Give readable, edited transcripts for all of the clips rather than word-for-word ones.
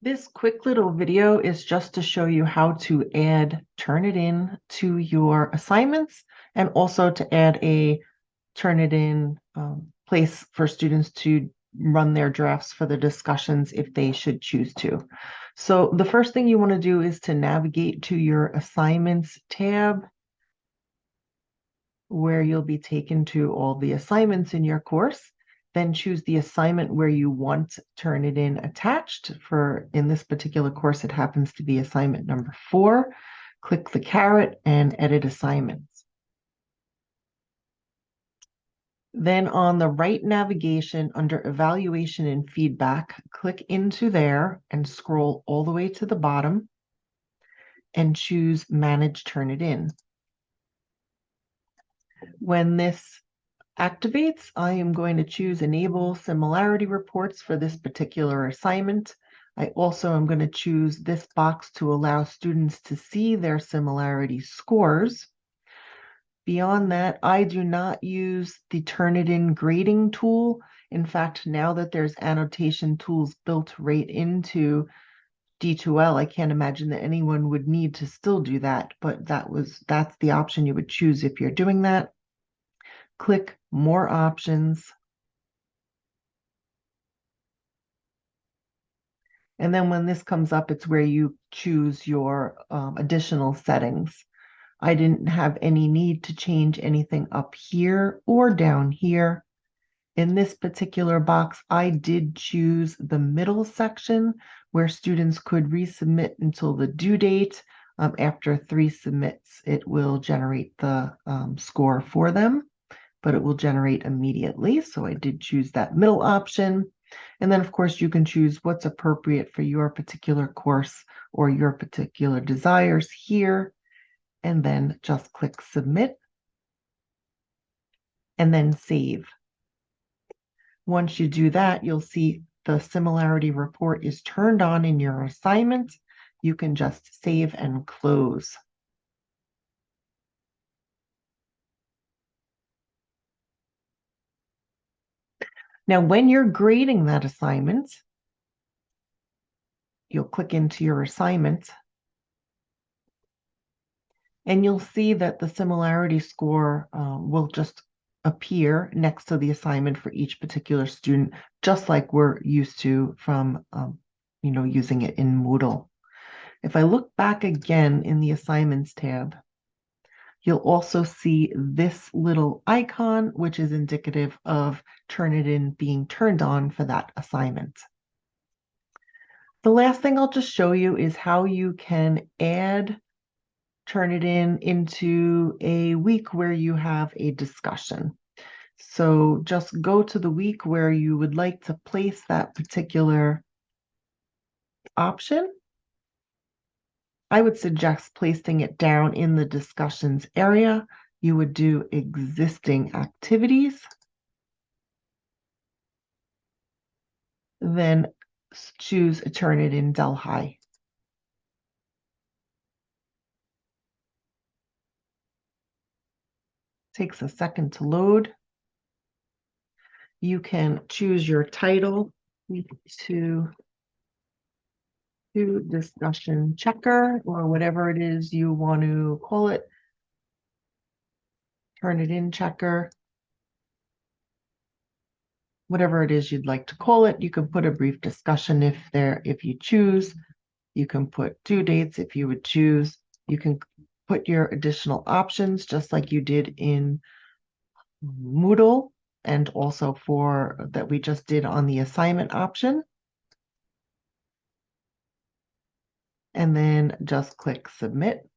This quick little video is just to show you how to add Turnitin to your assignments and also to add a Turnitin place for students to run their drafts for the discussions if they should choose to. So the first thing you want to do is to navigate to your assignments tab, where you'll be taken to all the assignments in your course. Then choose the assignment where you want Turnitin attached. In this particular course, it happens to be assignment number 4. Click the caret and edit assignments. Then on the right navigation under evaluation and feedback, click into there and scroll all the way to the bottom and choose manage Turnitin. When this activates, I am going to choose enable similarity reports for this particular assignment. I also am going to choose this box to allow students to see their similarity scores. Beyond that, I do not use the Turnitin grading tool. In fact, now that there's annotation tools built right into D2L, I can't imagine that anyone would need to still do that, but that's the option you would choose if you're doing that. Click More Options. And then when this comes up, it's where you choose your additional settings. I didn't have any need to change anything up here or down here. In this particular box, I did choose the middle section where students could resubmit until the due date. After 3 submits, it will generate the score for them, but it will generate immediately. So I did choose that middle option. And then, of course, you can choose what's appropriate for your particular course or your particular desires here. And then just click Submit and then Save. Once you do that, you'll see the similarity report is turned on in your assignment. You can just save and close. Now, when you're grading that assignment, you'll click into your assignment and you'll see that the similarity score will just appear next to the assignment for each particular student, just like we're used to from using it in Moodle. If I look back again in the assignments tab, you'll also see this little icon, which is indicative of Turnitin being turned on for that assignment. The last thing I'll just show you is how you can add Turnitin into a week where you have a discussion. So just go to the week where you would like to place that particular option. I would suggest placing it down in the discussions area. You would do existing activities. Then choose Turnitin Delhi. Takes a second to load. You can choose your title to discussion checker or whatever it is you want to call it. Turnitin checker. Whatever it is you'd like to call it. You can put a brief discussion if you choose. You can put due dates if you would choose. You can put your additional options just like you did in Moodle and also for that we just did on the assignment option. And then just click Submit.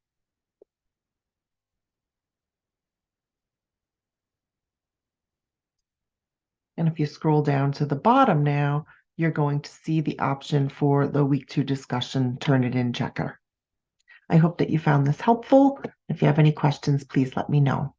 And if you scroll down to the bottom now, you're going to see the option for the week 2 discussion Turnitin checker. I hope that you found this helpful. If you have any questions, please let me know.